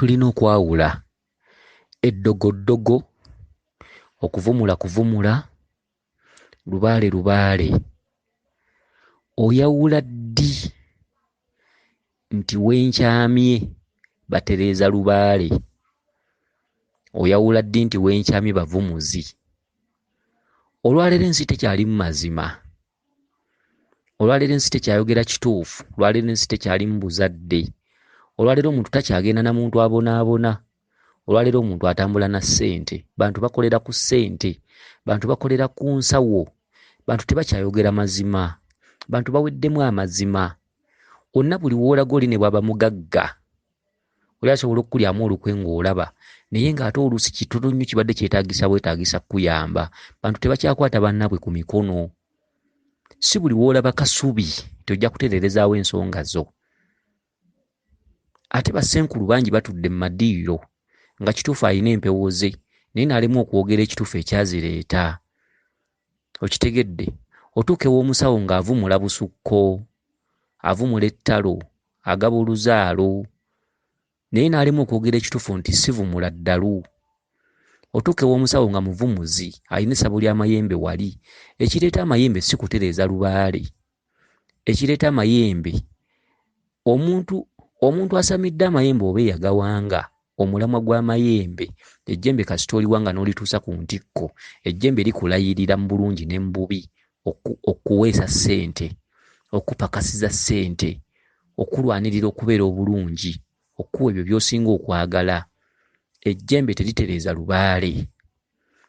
tulina okwawula eddogoddogo, okuvumula, lubaale. Oyawula ddi nti wenkyamye batereeza lubaale? Oyawula ddi nti wenkyamye bavumuzi? Olwaleero ensi tekyali mu mazima. Olwaleero ensi tekyayogera kituufu. Olwaleero ensi tekyali mu buzadde. Olwaleero omuntu takyagenda na muntu abonaabona. Olwaleero omuntu atambula na ssente. Bantu bakolera ku ssente. Bantu bakolera ku nsawo. Bantu tebakyayogera mazima. Bantu baweddemu amazima. Onna buli w'olaga oli ne bw'aba mugagga. Oli asobola okukulyamu olukwe ng'olaba. Naye ng'ate oluusi kitono nnyo kibadde kyetaagisa kuyamba. Bantu tebakyakwata bannaabwe ku mikono. Si buli w'olaba kasubi tojja kutereerezaawo ensonga zo. Ate bassenkulu bangi batudde mu madiiro nga kituufu alina empewo ze naye n'alemu okwogera ekituufu ekyazireeta. Okitegedde? Otuuka ew'omusawo ng'avumula busukko, avumula ettalo, agaba oluzaalo, naye n'alemu okwogera ekituufu nti sivumula ddalu. Otuuka ew'omusawo nga muvumuzi alina essabo ly'amayembe wali. Ekireeta amayembe si kutereeza lubaale. Ekireeta amayembe, omuntu asamidde amayembe oba eyagawanga omulamwa gw'amayembe, ejjembe kasita oliwanga n'olituusa ku ntikko, ejjembe likulayirira mu bulungi ne mu bubi, okuweesa ssente, okupakasiza ssente, okulwanirira okubeera obulungi, okuwa ebyo by'osinga okwagala. Ejjembe teritereeza lubaale.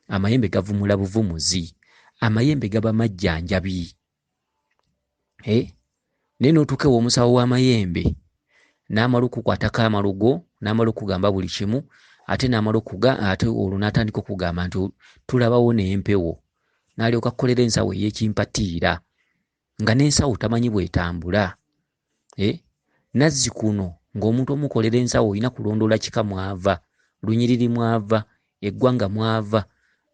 Amayembe gavumula buvumuzi. Amayembe gaba majjanjabi. Naye n'otuuka ew'omusawo w'amayembe n'amala okukwatako amalogo, n'amala okugamba buli kimu, ate olwo n'atandika okugamba nti tulabawo n'empewo. N'alyoka akkolera ensawo ey'ekimpatiira nga n'ensawo tamanyi bw'etambula. Nazzikuno ng'omuntu omukolera ensawo olina kulondoola kika mwava, lunyiriri mwava, eggwanga mwava,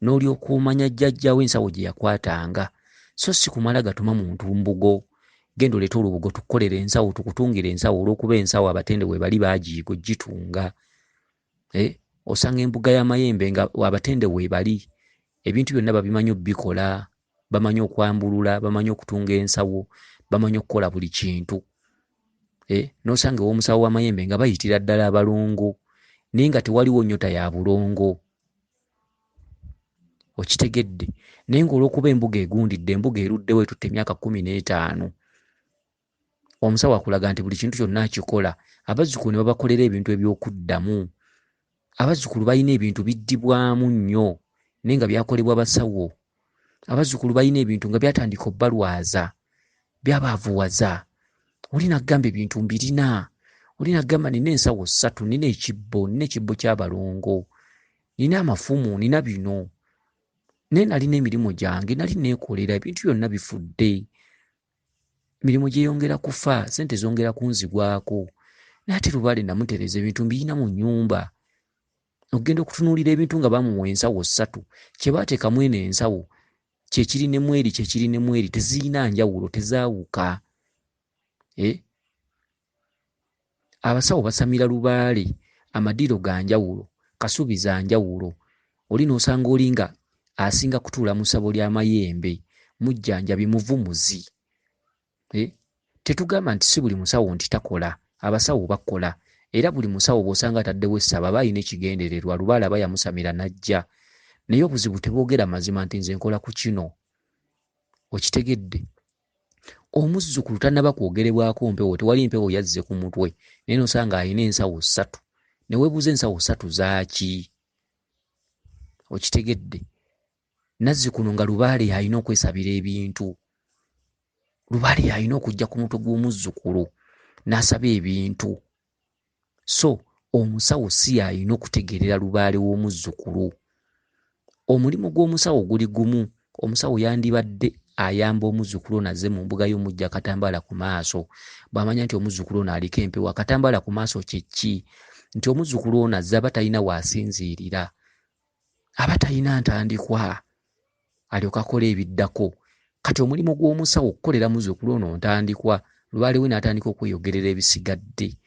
n'olyoka omanya jjajjaawo ensawo gye yakwatanga. So si kumala gatuma muntu mbugo. Genda oleete olubugo tukukolera ensawo, tukutungire ensawo, olw'okuba ensawo abatende we bali baagiyiga ogitunga. Osanga embuga y'amayembe nga abatende we bali ebintu byonna babimanyi obbikola, bamanyi okwambulula, bamanyi okutunga ensawo, bamanyi okukola buli kintu. N'osanga ew'omusawo w'amayembe nga bayitira ddala abalongo naye nga tewaliwo nnyota ya bulongo. Okitegedde? Naye ng'olw'okuba embuga egundidde, embuga eruddewo etutte emyaka 15, omusawo akulaga nti buli kintu kyonna akikola. Abazzukulu ne babakolera ebintu eby'okuddamu. Abazzukulu balina ebintu biddibwamu nnyo naye nga byakolebwa basawo. Abazzukulu balina ebintu nga byatandika obbalwaza, byabaavuwaza. Oli n'agamba ebintu mbirina. Oli n'agamba nina ensawo 3, nina ekibbo ky'abalongo, nina amafumu, nina bino. Naye nalina emirimu gyange, nali neekolera, ebintu byonna bifudde. Emirimu gyeyongera kufa, ssente zongera kunzigwako. Naye ate lubaale namutereeza ebintu mbirina mu nnyumba. Okugenda okutunuulira ebintu nga bamuwa ensawo 3, kye baateekamu eno ensawo kyekiri ne mweri, tezirina njawulo, tezaawuka. Abasawo basamira lubaale, amadiiro ga njawulo, kasubi za njawulo. Oli n'osanga oli nga asinga kutuula mu ssabo ly'amayembe, mujjanjabi, muvumuzi. Tetugamba nti si buli musawo nti takola. Abasawo bakola. Era buli musawo bw'osanga ataddewo essaba aba alina ekigendererwa, lubaale aba yamusamira n'ajja. Naye obuzibu teboogera mazima nti nze nkola ku kino. Okitegedde? Omuzzukulu tannaba kwogerebwako mpewo, tewali mpewo yazze ku mutwe, naye n'osanga alina ensawo 3. Ne weebuuza ensawo 3 zaaki? Okitegedde? Nazzikuno nga lubaale alina okwesabira ebintu. Lubaale alina okujja ku mutwe gw'omuzzukulu n'asaba ebintu. So omusawo si alina okutegeerera lubaale w'omuzzukulu. Omulimu gw'omusawo guli gumu. Omusawo yandibadde ayamba omuzzukulu ono azze mu mbuga y'omujja akatambaala ku maaso. Bw'amanya nti omuzzukulu ono aliko empewo, akatambaala ku maaso kye ki? Nti omuzzukulu ono azze aba talina waasinziirira, aba talina ntandikwa, alyoka akola ebiddako. Kati omulimu gw'omusawo okukolera muzzukulu ono ntandikwa, lubaale we n'atandika okweyogerera ebisigadde.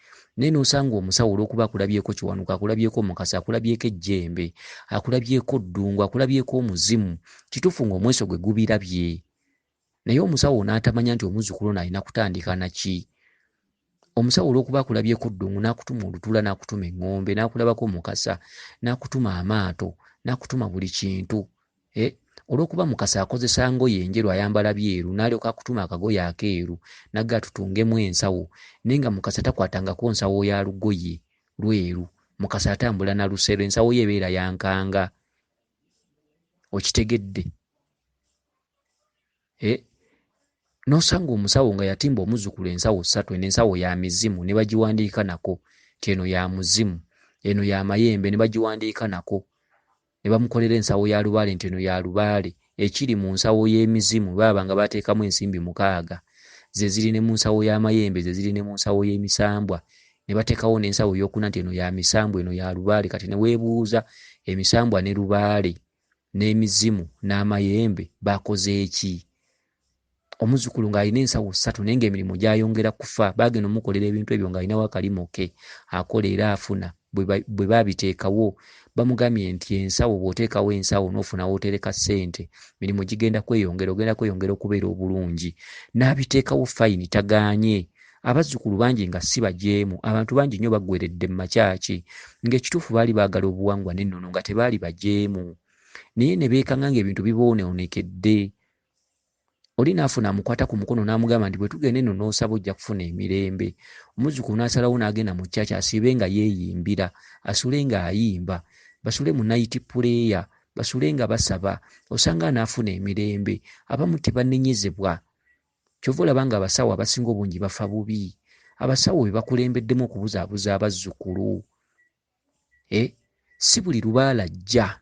naye n'osanga omusawo olw'okuba akulabyeko kiwanuka, akulabyeko mukasa, akulabyeko ejjembe, akulabyeko ddungu, akulabyeko omuzimu, kituufu ng'omweso gwe gubirabye. Naye omusawo n'atamanya nti omuzzukulu ono alina kutandika naki. Omusawo olw'okuba akulabyeko ddungu n'akutuma olutula, n'akutuma eŋŋombe, n'akulabako mukasa, n'akutuma amaato, n'akutuma buli kintu. Olw'okuba mukasa akozesa ngoye enjeru ayambala byeru, n'alyoka akutuma akagoye akeeru nagga tutungemu ensawo, naye nga mukasa takwatangako nsawo ya lugoye lweru. Mukasa atambula na lusero, ensawo ye ebeera yankanga. Okitegedde? N'osanga omusawo nga yatimba omuzzukulu ensawo 3, eno ensawo ya mizimu ne bagiwandiika nako nti eno ya muzimu, eno ya mayembe ne bagiwandiika nako, ne bamukolera ensawo ya lubaale nti eno ya lubaale. Ekiri mu nsawo y'emizimu baba nga bateekamu ensimbi 6, ze ziri ne mu nsawo y'amayembe, ze ziri ne mu nsawo y'emisambwa, ne bateekawo n'ensawo ey'okuna nti eno ya misambwa, eno ya lubaale. Kati ne weebuuza emisambwa ne lubaale n'emizimu n'amayembe bakoze eki? Omuzzukulu ng'alina ensawo 3 naye ng'emirimu gyayongera kufa, baagenda omukolera ebintu ebyo ng'alinawo akalimo ke akola era afuna. Bwe baabiteekawo bamugambye nti ensawo bw'oteekawo ensawo n'ofuna w'otereka ssente, mirimu gigenda kweyongera, ogenda kweyongera okubeera obulungi. N'abiteekawo fayini tagaanye. Abazzukulu bangi nga si bajeemu, abantu bangi nnyo baggweredde mu makyaki, ng'ekituufu baali baagala obuwangwa n'ennono nga tebaali bajeemu, naye ne beekanga ng'ebintu bibooneonekedde. Oli n'afuna amukwata ku mukono n'amugamba nti bwe tugenda eno n'osaba ojja kufuna emirembe. Omuzzukulu n'asalawo n'agenda mu kyaki asiibe nga yeeyimbira, asule ng'ayimba, basule mu night prayer, basule nga basaba, osanga anaafuna emirembe. Abamu tebanenyezebwa. Kyova olaba nga abasawo abasinga obungi bafa bubi. Abasawo be bakulembeddemu okubuzaabuza abazzukulu. Si buli lubaale ajja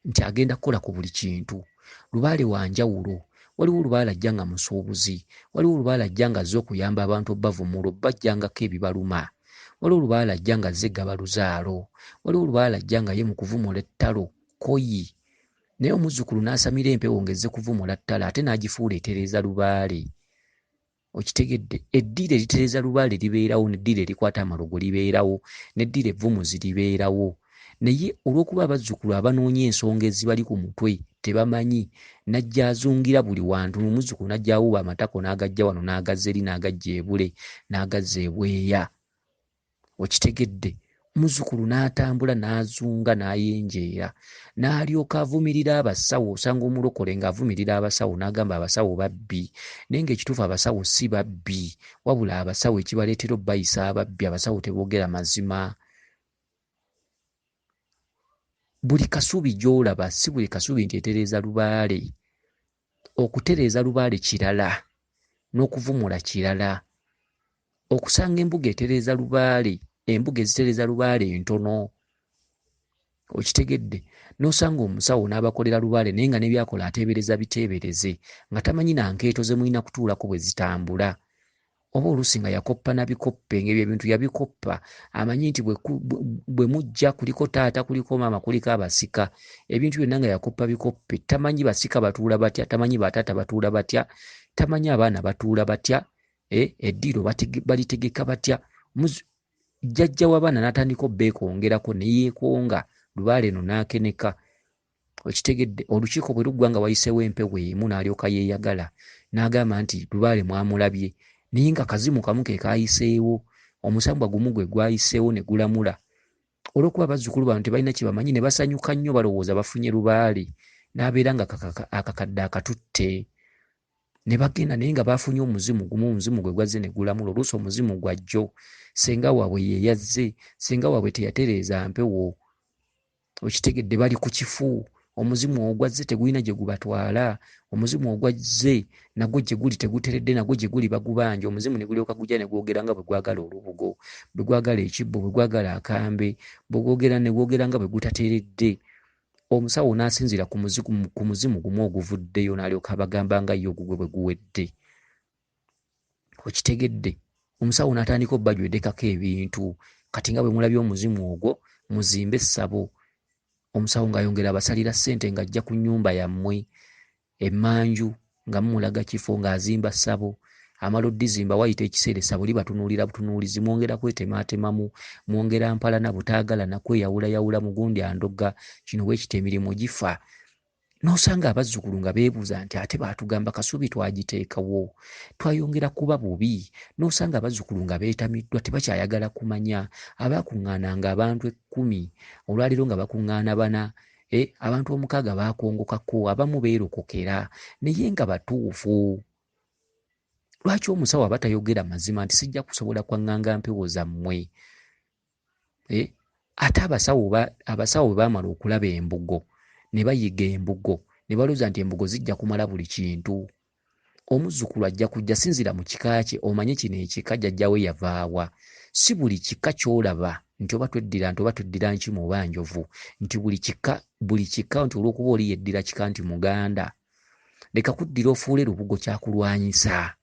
nti agenda kukola ku buli kintu. Lubaale wa njawulo. Waliwo olubaale ajja nga musuubuzi, waliwo olubaale ajja nga azze okuyamba abantu obbavumula obbajjangako ebibaluma, waliwo olubaale ajja nga azze gaba luzaalo, waliwo olubaale ajja nga ye mu kuvumula ettalo koyi. Naye omuzzukulu n'asamira empewo ng'ezze kuvumula ttalo ate n'agifuula etereeza lubaale. Okitegedde? Eddiiro eritereeza lubaale libeerawo, n'eddiiro erikwata amalogo libeerawo, n'eddiiro evvumuzi libeerawo. Naye olw'okuba abazzukulu abanoonya ensonga ezibali ku mutwe tebamanyi, najja azungira buli wantu. Omuzzukulu najja awuba amatako n'agajja wano n'agazza eri n'agajja ebule n'agazza ebweya. Okitegedde? Omuzzukulu n'atambula n'azunga n'ayenjeera, n'alyoka avumirira abasawo. Osanga omulokole ng'avumirira abasawo n'agamba abasawo babbi, naye ng'ekituufu abasawo si babbi, wabula abasawo ekibaleetera obbayisa ababbi, abasawo teboogera mazima. Buli kasubi gy'olaba si buli kasubi nti etereeza lubaale. Okutereeza lubaale kirala, n'okuvumula kirala. Okusanga embuga etereeza lubaale, embuga ezitereeza lubaale ntono. Okitegedde? N'osanga omusawo n'abakolera lubaale naye nga n'ebyakola ateebereza biteebereze, nga tamanyi na nkeeto ze mulina kutuulako bwe zitambula. Oba oluusi nga yakoppa na bikoppe, ng'ebyo ebintu yabikoppa, amanyi nti bwe mujja kuliko taata, kuliko maama, kuliko abasika. Ebintu byonna nga yakoppa bikoppe, tamanyi basika batuula batya, tamanyi bataata batuula batya, tamanyi abaana batuula batya, eddiiro balitegeka batya. Jjajja w'abaana n'atandika obbeekongerako ne yeekonga, lubaale eno n'akeneka. Okitegedde? Olukiiko bwe luggwa nga wayiseewo empewo emu n'alyoka yeeyagala, n'agamba nti lubaale mwamulabye, naye nga kazimu kamu ke kaayiseewo, omusambwa gumu gwe gwayiseewo ne gulamula. Olw'okuba abazzukulu bano tebalina kye bamanyi ne basanyuka nnyo balowooza bafunye lubaale, n'abeera nga akakadde akatutte. Ne bagenda naye nga baafunye omuzimu gumu, omuzimu gwe gwazze ne gulamula. Oluusi omuzimu gwa jjo, ssenga waabwe ye yazze, ssenga waabwe teyatereeza mpewo. Okitegedde? Bali ku kifu. Omuzimu ogwazze tegulina gye gubatwala. Omuzimu ogwazze nagwo gye guli teguteredde, nagwo gye guli bagubanja. Omuzimu ne gulyoka gujja ne gwogera nga bwe gwagala olubugo, bwe gwagala ekibbo, bwe gwagala akambe, bwe gwogera ne gwogera nga bwe gutateredde. Omusawo n'asinzira ku muzimu gumu oguvuddeyo, n'alyoka abagamba nga ye ogugwe bwe guwedde. Okitegedde? Omusawo n'atandika obbajweddekako ebintu. Kati nga bwe mulabye omuzimu ogwo, muzimbe essabo. Omusawo ng'ayongera abasalira ssente ng'ajja ku nnyumba yammwe, emmanju nga mumulaga kifo ng'azimba ssabo, amala oddizimba wayita ekiseera essabo libatunuulira butunuulizi mwongera kwetemaatemamu mwongera mpalana butaagalana kweyawulayawula mugundi andogga kino bwekita emirimu gifa n'osanga abazzukulu nga beebuuza nti ate baatugamba kasubi twagiteekawo twayongera kuba bubi n'osanga abazzukulu nga beetamiddwa tebakyayagala kumanya abaakuŋŋaananga abantu 10 olwaliro nga bakuŋŋaana 4 abantu 6 baakongokako abamu beerokokera naye nga batuufu. Lwaki omusawo abatayogera mazima nti sijja kusobola kwaŋŋanga mpewo zammwe? Ate abasawo bwe baamala okulaba embugo ne bayiga embugo ne balooza nti embugo zijja kumala buli kintu. Omuzzukulu ajja kujja sinzira mu kika kye omanye kino ekika jjajjawe yavaawa. Si buli kika ky'olaba nti oba tweddira nti oba tweddira nkimu oba njovu nti buli kika nti olw'okuba oli yeddira kika nti muganda. Leka kuddira ofuule lubugo kyakulwanyisa.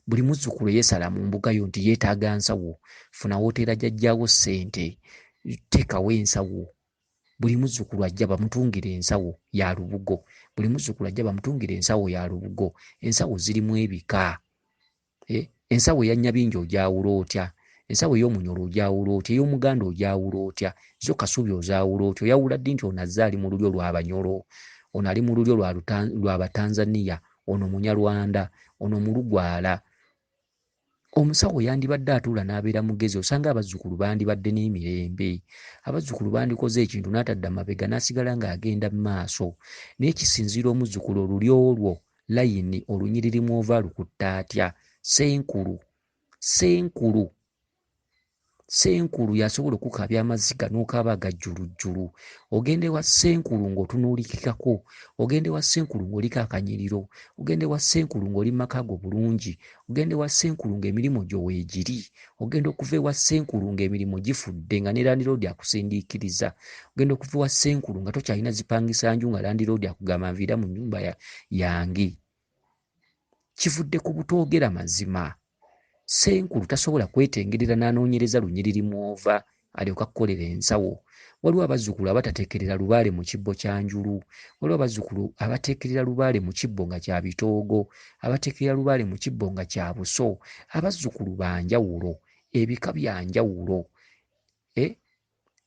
Buli muzzukulu yeesala mu mbuga yo nti yeetaaga nsawo, funa wooteera jjajjaawo ssente, teekawo ensawo. Buli muzzukulu ajja bamutungire ensawo ya lubugo. Buli muzzukulu ajja bamutungire ensawo ya lubugo. Ensawo zirimu ebika. Ensawo eya Nnyabingi ogyawula otya? Ensawo ey'Omunyoro ogyawula otya? Ey'Omuganda ogyawula otya? Zo Kasubi ozaawula otya? Oyawula ddi nti ono azze ali mu lulyo lw'Abanyoro, ono ali mu lulyo lw'Abatanzania, ono Munyarwanda, ono Mulugwala. Omusawo yandibadde atuula n'abeera mugezi osanga abazzukulu bandibadde n'emirembe. Abazzukulu bandikoze ekintu n'atadda amabega n'asigala ng'agenda mu maaso. Naye kisinziira omuzzukulu olulyo olwo layini olunyiririmu ova lukutta atya? Senkulu yasobola okukabya amazzi n'okaaba agajjulujjulu. Ogende wa Senkulu ng'otunuulikikako, ogende wa Senkulu ng'oliko akanyiriro, ogende wa Senkulu ng'oli makaago bulungi, ogende wa Senkulu ng'emirimu gyo weegiri, ogenda okuva ewa Senkulu ng'emirimu gifudde nga ne landiroodi akusindiikiriza, ogenda okuva ewa Senkulu nga tokyalina zipangisa nju nga landiroodi akugamba nviira mu nnyumba yange. Kivudde ku butoogera mazima. Senkulu tasobola kwetengerera n'anoonyereza lunyiririmu ova alyoka kukolera ensawo. Waliwo abazzukulu abatateekerera lubaale mu kibbo kya njulu, waliwo abazzukulu abateekerera lubaale mu kibbo nga kya bitoogo, abateekerera lubaale mu kibbo nga kya buso. Abazzukulu ba njawulo, ebika bya njawulo.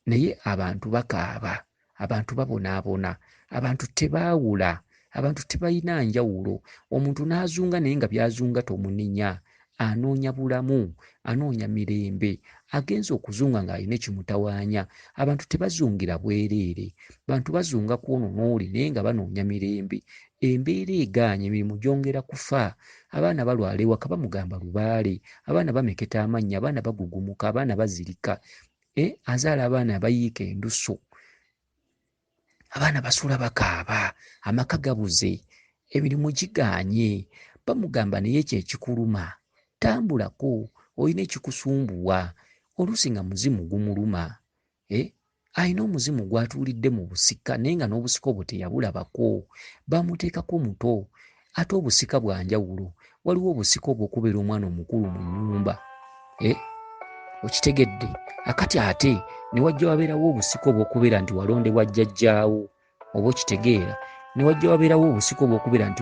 Naye abantu bakaaba, abantu babonaabona, abantu tebaawula, abantu tebalina njawulo. Omuntu n'azunga naye nga byazunga tomuninya. Anoonya bulamu, anoonya mirembe, agenza okuzunga ng'alina ekimutawaanya. Abantu tebazungira bwereere, bantu bazunga ku ono n'oli naye nga banoonya mirembe. Embeera egaanye, emirimu gyongera kufa. Abaana balwala ewaka bamugamba lubaale, abaana bameketa amannya, abaana bagugumuka, abaana bazirika. Azaala abaana abayiika endusu, abaana basuula bakaaba, amaka gabuze, emirimu gigaanye. Bamugamba naye ekyo ekikuluma tambulako, olina ekikusumbuwa. Oluusi nga muzimu gumuluma. Alina omuzimu gw'atuulidde mu busika naye nga n'obusika obwo teyabulabako. Bamuteekako muto. Ate obusika bwa njawulo. Waliwo obusika obw'okubeera omwana omukulu mu nnyumba. Okitegedde? Akati ate ne wajja wabeerawo obusika obw'okubeera nti walondebwa jjajjaawo. Oba okitegeera? Ne wajja wabeerawo obusika obw'okubeera nti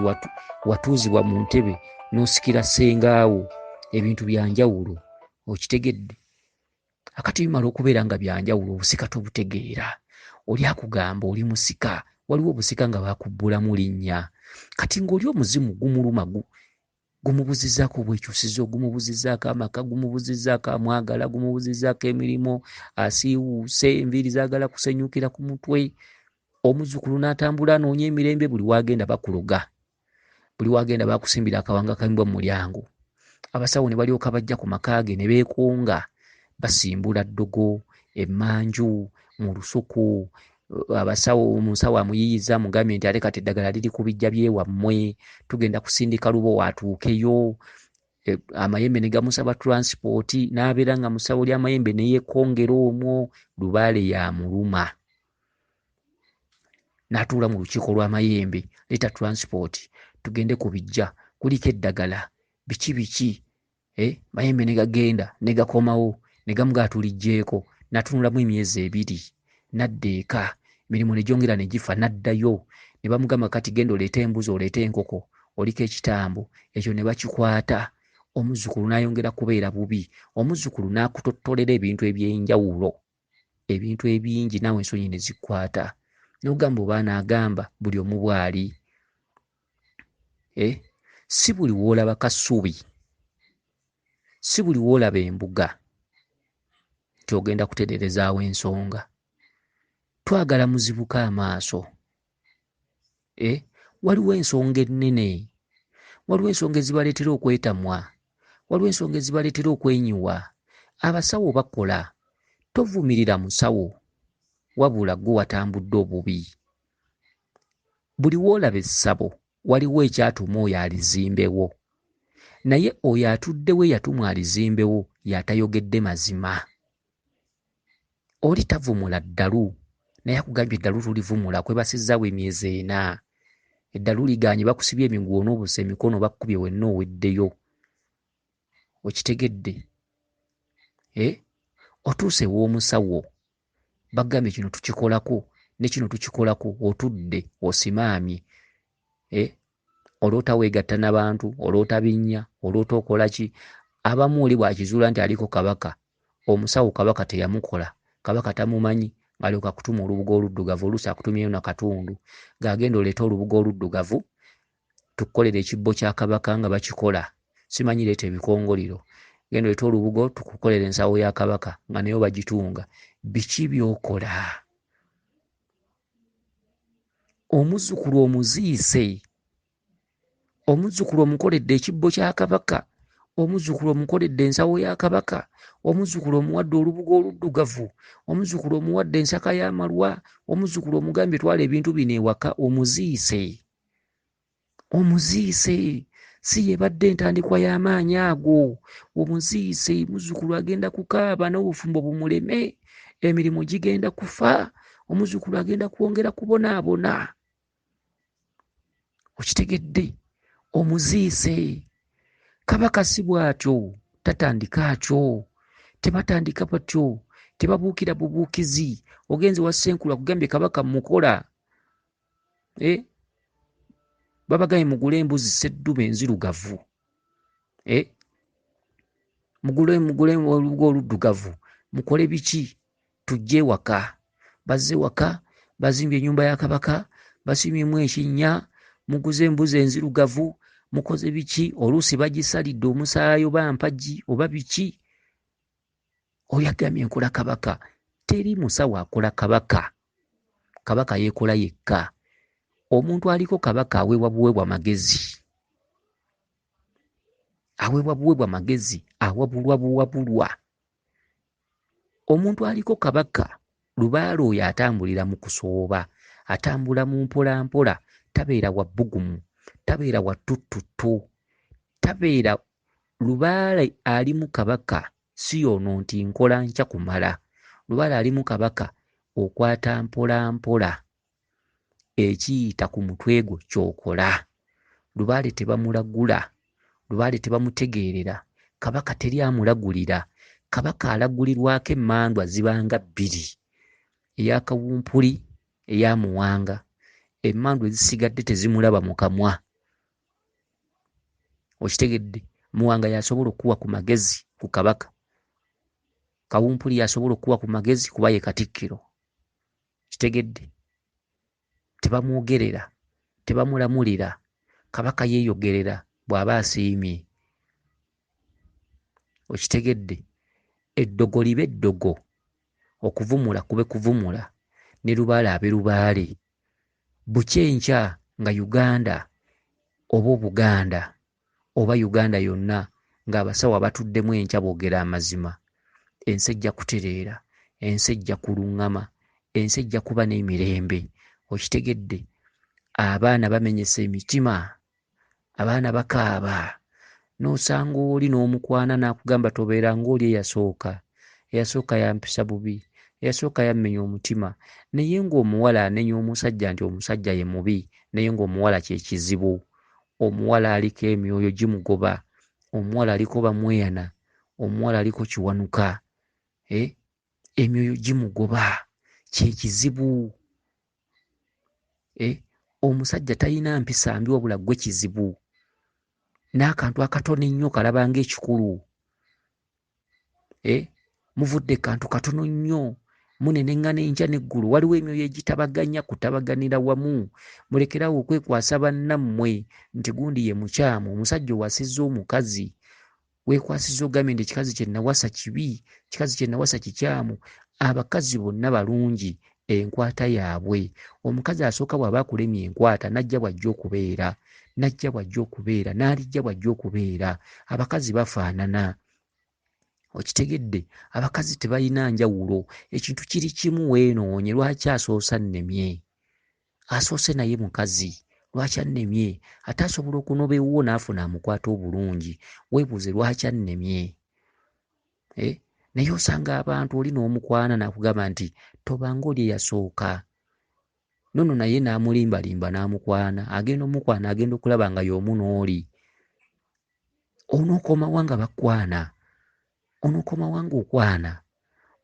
watuuzibwa mu ntebe n'osikira ssengaawo. Ebintu bya njawulo. Okitegedde? Akati bimala okubeera nga bya njawulo obusika tobutegeera. Oli akugamba oli musika. Waliwo obusika nga bakubbulamu linnya. Kati ng'oli omuzimu gumuluma gumubuzizzaako obwekyusizo, gumubuzizzaako amaka, gumubuzizzaako amwagala, gumubuzizzaako emirimu, asiiwuuse, enviiri zaagala kusenyukira ku mutwe. Omuzzukulu n'atambula anoonya emirembe, buli waagenda bakuloga. Buli waagenda bakusimbira akawanga kamimbwa mu mulyango. Abasawo ne balyoka bajja ku maka ge ne beekonga basimbula ddogo, emmanju, mu lusuku. Omusawo amuyiyiza amugambye nti ate kati eddagala liri ku bijja byewammwe, tugenda kusindika lubo atuukeyo. Amayembe ne gamusaba transipooti, n'abeera nga musawo ly'amayembe ne yeekongera omwo. Lubaale yamuluma. N'atuula mu lukiiko lw'amayembe, leeta transipooti, tugende ku bijja, kuliko eddagala, biki. Mayembe ne gagenda ne gakomawo ne gamugaatulijjeeko. N'atunulamu emyezi 2, n'adda eka, emirimu ne gyongera ne gifa, n'addayo. Ne bamugamba kati genda oleete embuzi oleete enkoko oliko ekitambo ekyo ne bakikwata omuzzukulu n'ayongera kubeera bubi omuzzukulu n'akutottolera ebintu eby'enjawulo ebintu ebingi naawe ensonyi ne zikwata n'ogamba oba anaagamba buli omu bw'ali si buli w'olaba kasubi si buli w'olaba embuga tyogenda kutereerezaawo ensonga twagala muzibuke amaaso waliwo ensonga ennene waliwo ensonga ezibaleetera okwetamwa waliwo ensonga ezibaleetera okwenyiwa abasawo bakola tovumirira musawo wabula gwe watambudde obubi buli w'olaba essabo waliwo ekyatuma oyo alizimbewo naye oyo atuddewo eyatuma alizimbewo yatayogedde mazima oli tavumula ddalu naye akugambye eddalu tulivumula kwebasizzaawo emyezi 4 eddalu liganye bakusibye emiguwa n'obusa emikono bakkubye wenna oweddeyo okitegedde otuuse w'omusawo bagambye kino tukikolako ne kino tukikolako otudde osimaamye oloota weegatta n'abantu oloota binnya oloota okola ki abamu oli bw'akizuula nti aliko kabaka omusawo kabaka teyamukola kabaka tamumanyi alyoka kutuma olubuga oluddugavu oluusi akutumyeyo na katundu ng'agenda oleeta olubuga oluddugavu tukukolera ekibbo kya kabaka nga bakikola simanyi leeta ebikongoliro genda oleeta olubugo tukukolera ensawo ya kabaka nga nayo bagitunga biki by'okola omuzzukulu omuziise omuzzukulu omukoledde ekibbo kya kabaka omuzzukulu omukoledde ensawo ya kabaka omuzzukulu omuwadde olubugo oluddugavu omuzzukulu omuwadde ensaka y'amalwa omuzzukulu omugambye twala ebintu bino ewaka omuziise si yebadde entandikwa y'amaanyi ago omuziise muzzukulu agenda kukaaba n'obufumbo bumuleme emirimu gigenda kufa omuzzukulu agenda kwongera kubonaabona okitegedde omuziise kabaka si bw'atyo tatandika atyo tebatandika batyo tebabuukira bubuukizi ogenze wa Ssenkulu akugambye kabaka mukola babagambye mugule embuzi sseddume enzirugavu mugule olubugo oluddugavu mukole biki tujje waka bazze waka bazimbye ennyumba ya kabaka basimyemu ekinnya muguze embuzi enzirugavu mukoze biki oluusi bagisalidde omusaayi oba mpagi oba biki oyo agambye nkola kabaka teri musawo akola kabaka kabaka yeekola yekka omuntu aliko kabaka aweebwa buweebwa magezi awabulwa buwabulwa omuntu aliko kabaka lubaala oyo atambulira mu kusooba atambula mu mpolampola tabeera wa bbugumu tabeera wa ttuttu tabeera lubaala ali mu kabaka si yono nti nkola nkya kumala lubaala ali mu kabaka okwata mpolampola ekiyita ku mutwe gwo ky'okola lubaale tebamulagula lubaale tebamutegeerera kabaka teri amulagulira kabaka alagulirwako emmandwa zibanga 2 eya kawumpuli eya muwanga emmandwa ezisigadde tezimulaba mu kamwa okitegedde muwanga yasobola okuwa ku magezi ku kabaka kawumpuli yasobola okuwa ku magezi kuba ye katikkiro kitegedde tebamwogerera tebamulamulira kabaka yeeyogerera bw'aba asiimye okitegedde eddogo libe eddogo okuvumula kube kuvumula ne lubaale abe lubaale bukyenkya nga Uganda oba Obuganda oba Uganda yonna ng'abasawo abatuddemu enkya boogera amazima ensi ejja kutereera ensi ejja kuluŋŋama ensi ejja kuba n'emirembe okitegedde abaana bamenyesa emitima abaana bakaaba n'osanga oli n'omukwana n'akugamba tobeera ng'oli eyasooka yampisa bubi eyasooka yammenya omutima naye ng'omuwala anenya omusajja nti omusajja ye mubi naye ng'omuwala kye kizibu omuwala aliko emyoyo gimugoba omuwala aliko bamweyana omuwala aliko kiwanuka emyoyo gimugoba kye kizibu omusajja talina mpisa mbi wabula gwe kizibu n'akantu akatono ennyo kalaba ng'ekikulu. Muvudde kantu katono nnyo, muneneŋŋana enkya n'eggulu. Waliwo emyoyo egitabaganya kutabaganira wamu. Mulekerawo okwekwasa bannammwe nti gundi ye mukyamu, omusajja owasizza omukazi. Weekwasizza ogambye nti ekikazi kye nnawasa kibi, ekikazi kye nnawasa kikyamu. Abakazi bonna balungi enkwata yaabwe. Omukazi asooka bw'aba akulemye enkwata najja bw'ajja okubeera, n'alijja bw'ajja okubeera. Abakazi bafaanana. Okitegedde, abakazi tebalina njawulo. Ekintu kiri kimu weenoonye. Lwaki asoose annemye? Asoose naye mukazi. Lwaki annemye? Ate asobola okunoba ewuwo n'afuna amukwata obulungi. Weebuuze lwaki annemye? Naye osanga abantu oli n'omukwana n'akugamba nti tobanga oli eyasooka. Nono naye n'amulimbalimba n'amukwana. Agenda omukwana agenda okulaba nga y'omu n'oli. Onookoma wanga bakwana. Onookoma wanga okwana.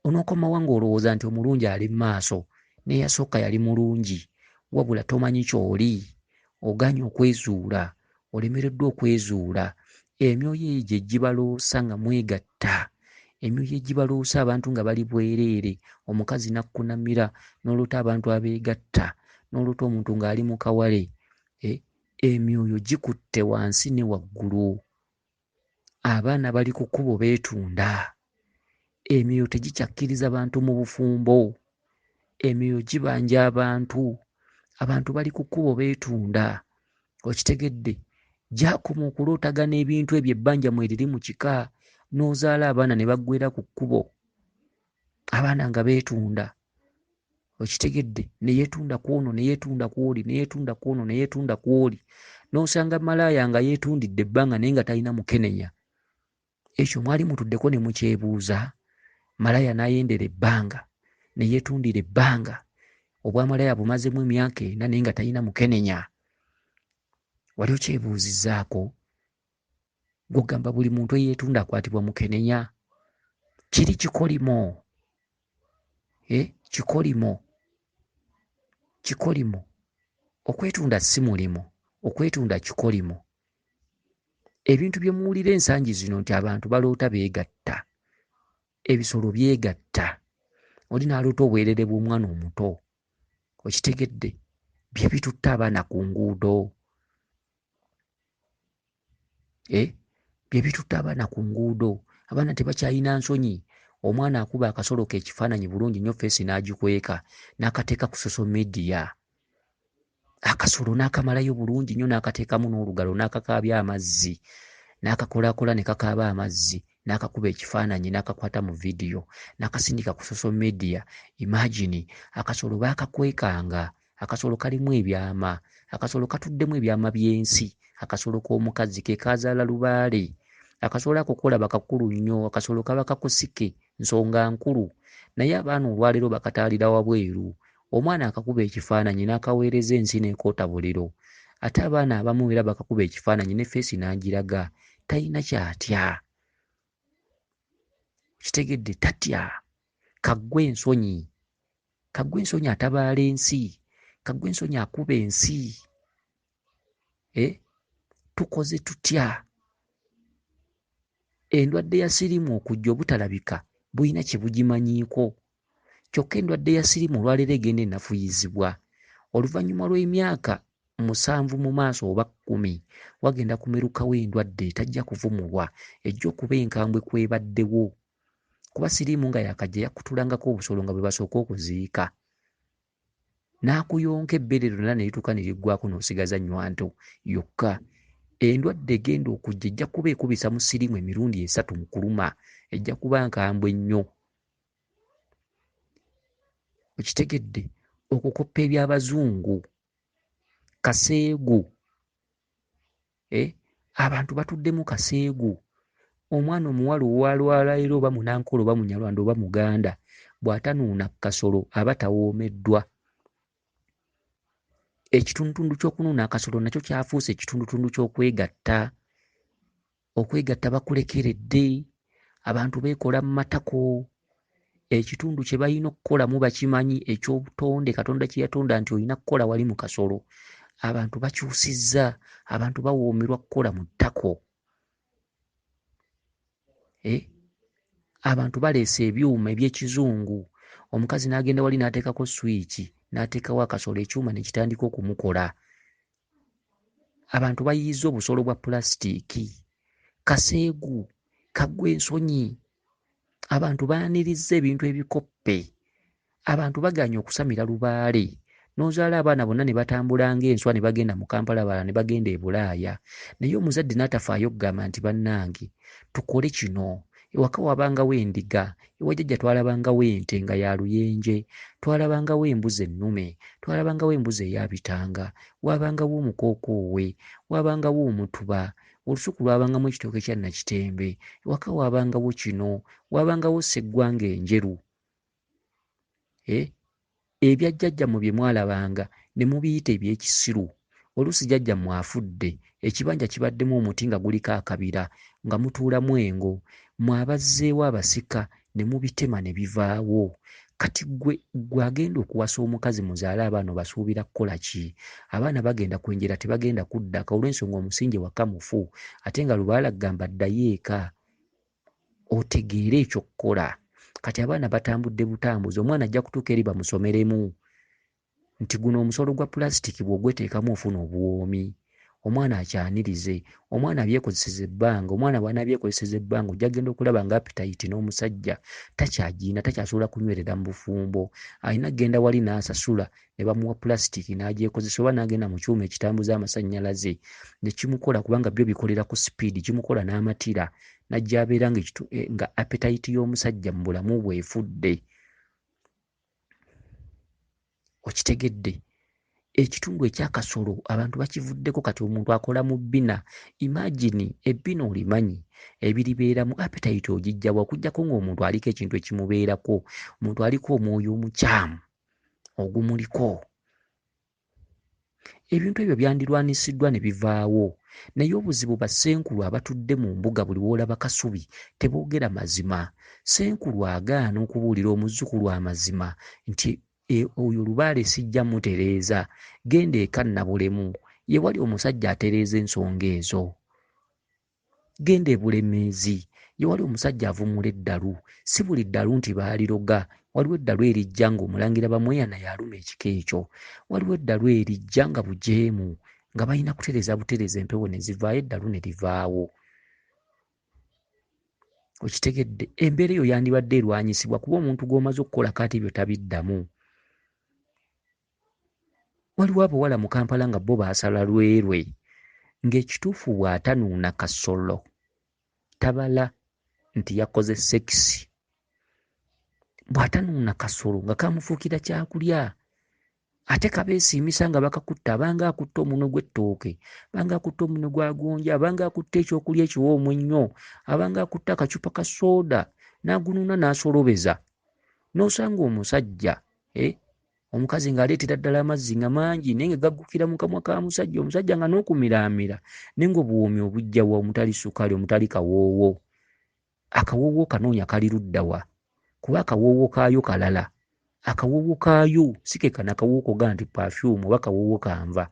Onookoma wanga olowooza nti omulungi ali mu maaso n'eyasooka yali mulungi. Wabula tomanyi ky'oli. Oganye okwezuula. Olemereddwa okwezuula. Emyoyo egyo egibaloosa nga mwegatta. Emyoyo egibaloosa abantu nga bali bwereere. Omukazi nakkunamira n'oluta abantu abeegatta. N'oluta omuntu ng'ali mu kawale. Emyoyo gikutte wansi ne waggulu. Abaana bali ku kkubo beetunda. Emyoyo tegikyakkiriza bantu mu bufumbo. Emyoyo gibanja abantu. Abantu bali ku kkubo beetunda. Okitegedde? Gyakoma okulootagana ebintu ebyo ebbanja mwe riri mu kika, n'ozaala abaana ne baggwera ku kkubo. Abaana nga beetunda. Okitegedde? Ne yeetunda ku ono, ne yeetunda ku oli, ne yeetunda ku ono, ne yeetunda ku oli. N'osanga malaaya nga yeetundidde ebbanga naye nga talina mukenenya. Ekyo mwali mutuddeko ne mukyebuuza. Malaaya n'ayendera ebbanga, ne yeetundira ebbanga. Obwamalaaya bumazemu emyaka 4 naye nga talina mukenenya. Wali okyebuuzizzaako? Gw'ogamba buli muntu eyeetunda akwatibwa mukenenya. Kiri kikolimo. Kikolimo. Okwetunda si mulimo. Okwetunda kikolimo. Ebintu bye muwulira ensangi zino nti abantu baloota beegatta. Ebisolo byegatta. Oli n'aloota obwerere bw'omwana omuto. Okitegedde? Bye bitutta abaana ku nguudo. Bye bitutta abaana ku nguudo. Abaana tebakyalina nsonyi. Omwana akuba akasolo ke ekifaananyi bulungi nnyo feesi n'agikweka n'akateeka ku social media. Akasolo n'akamalayo bulungi nnyo n'akateekamu n'olugalo n'akakaabya amazzi. N'akakolaakola ne kakaaba amazzi. N'akakuba ekifaananyi n'akakwata mu vidiyo. N'akasindika ku social media. Imagine akasolo baakakwekanga. Akasolo kalimu ebyama. Akasolo katuddemu ebyama by'ensi. Akasolo k'omukazi ke kaazaala lubaale. Akasolo ako kolaba kakulu nnyo. Akasolo kaba kakusike nsonga nkulu. Naye abaana olwaleero bakataalira wabweru. Omwana akakuba ekifaananyi n'akaweereza ensi n'ekoota buliro. Ate abaana abamu era bakakuba ekifaananyi ne feesi n'agiraga. Talina kyatya. Kitegedde? Tatya. Kaggwe ensonyi. Kaggwe ensonyi atabaala ensi. Kaggwe ensonyi akuba ensi. Tukoze tutya? Endwadde ya siriimu okujja obutalabika bulina kye bugimanyiiko. Kyokka endwadde ya siriimu olwaleero egenda enafuyizibwa. Oluvannyuma lw'emyaka 7 mu maaso oba 10 wagenda kumerukawo endwadde etajja kuvumulwa. Ejja okuba enkambwe kwebaddewo. Kuba siriimu nga yakajja yakutulangako obusolo nga bwe basooka okuziika. N'akuyonka ebbere lyonna ne lituuka ne liggwako n'osigaza nnywanto yokka. Endwadde egenda okujja ejja kuba ekubisa mu siriimu emirundi 3 mu kuluma. Ejja kuba nkambwe nnyo. Okitegedde? Okukoppa eby'abazungu. Kaseegu. Abantu batuddemu kaseegu. Omwana omuwala owalwala era oba munankolo oba munyalwanda oba muganda bw'atanuuna kasolo aba tawoomeddwa. Ekitundutundu ky'okunuuna akasolo nakyo kyafuuse ekitundutundu ky'okwegatta. Okwegatta bakulekeredde. Abantu beekola mu matako. Ekitundu kye balina okukolamu bakimanyi eky'obutonde Katonda kye yatonda nti olina kukola wali mu kasolo. abantu bakyusizza, abantu bawoomerwa kukola mu ttako. Abantu baleese ebyuma eby'ekizungu, omukazi n'agenda wali n'ateekako swiki n'ateekawo akasolo, ekyuma ne kitandika okumukola. Abantu bayizza obusolo bwa pulasitiiki, kaseegu, kaggwa ensonyi. Abantu baanirizza ebintu ebikoppe. Abantu baganye okusamira lubaale. N'ozaala abaana bonna ne batambula ng'enswa ne bagenda mu Kampala, abalala ne bagenda e Bulaaya. Naye omuzadde n'atafaayo okugamba nti bannange tukole kino. Ewaka wabangawo endiga, ewa jjajja twalabangawo ente nga ya luyenje, twalabangawo embuzi ennume, twalabangawo embuzi eyabitanga, wabangawo omukookoowe, wabangawo omutuba, olusuku lwabangamu ekitooke kya nakitembe, ewaka wabangawo kino, wabangawo sseggwanga enjeru. Ebya jjajjammwe bye mwalabanga ne mubiyita eby'ekisiru. Oluusi jjajjammwe afudde, ekibanja kibaddemu omuti nga guliko akabira nga mutuulamu engo, mwabazzeewo abasika ne mubitema ne bivaawo. Kati gwe agenda okuwasa omukazi muzaale abaana basuubira kukola ki? Abaana bagenda kwenjera tebagenda kuddaka olw'ensonga omusingi waka mufu, ate nga lubaala gamba ddayo eka. Otegeere ekyokukola. Kati abaana batambudde butambuzi, omwana ajja kutuuka eri bamusomeremu nti guno omusolo gwa pulasitiki bw'ogweteekamu ofuna obuwoomi. Omwana akyanirize, omwana abyekozeseza ebbanga, omwana bw'anaabyekozeseza ebbanga ojja genda okulaba nga appetite n'omusajja takyagiina, takyasobola kunywerera mu bufumbo. Alina genda wali n'asasula ne bamuwa pulasitiki n'agyekozesa, oba n'agenda mu kyuma ekitambuza amasannyalaze ne kimukola, kubanga byo bikolera ku sipiidi, kimukola n'amatira, n'ajja abeera nga appetite y'omusajja mu bulamu bwe efudde. Okitegedde? Ekitundu ekyakasolo abantu bakivuddeko. Kati omuntu akola mu bbina. Imagine ebbina olimanyi ebiribeeramu, appetite ogijjawa okuggyako ng'omuntu aliko ekintu ekimubeerako, omuntu aliko omwoyo omukyamu ogumuliko. Ebintu ebyo byandirwanisiddwa ne bivaawo, naye obuzibu bassenkulu abatudde mu mbuga buli w'olaba kasubi teboogera mazima. Ssenkulu agaana okubuulira omuzzukulu amazima nti oyo lubaale sijja mutereeza, genda eka Nnabulemu, ye wali omusajja atereeza ensonga ezo. Genda e Bulemeezi, ye wali omusajja avumula eddalu. Si buli ddalu nti baaliroga. Waliwo eddalu erijja ng'Omulangira Bamweya naye aluma ekika ekyo. Waliwo eddalu erijja nga bujeemu, nga balina kutereeza butereeza, empewo ne zivaayo, eddalu ne livaawo. Okitegedde? Embeera eyo yandibadde erwanyisibwa, kuba omuntu gw'omaze okukolako ate ebyo tabiddamu. Waliwo abawala mu Kampala nga bo baasala lwerwe, ng'ekituufu bw'atanuuna kasolo tabala nti yakoze sekisi. Bw'atanuuna kasolo nga kamufuukira kyakulya, ate kabeesiimisa nga bakakutta, abanga akutta omunwe gw'ettooke, abanga akutta omunwe gwa gonja, abanga akutta ekyokulya ekiwoomu ennyo, abanga akutta akacupa ka sooda, n'agunuuna n'asolobeza. N'osanga omusajja omukazi ng'aleetera ddala amazzi nga mangi naye nga gaggukira mu kamwa ka musajja, omusajja nga n'okumiraamira naye ng'obuwoomi obujjawa, omutali sukaali, omutali kawoowo. Akawoowo kanoonya kali ludda wa? Kuba akawoowo kaayo kalala. Akawoowo kaayo si ke kana akawoowo ga nti perfume oba kawoowo kanva.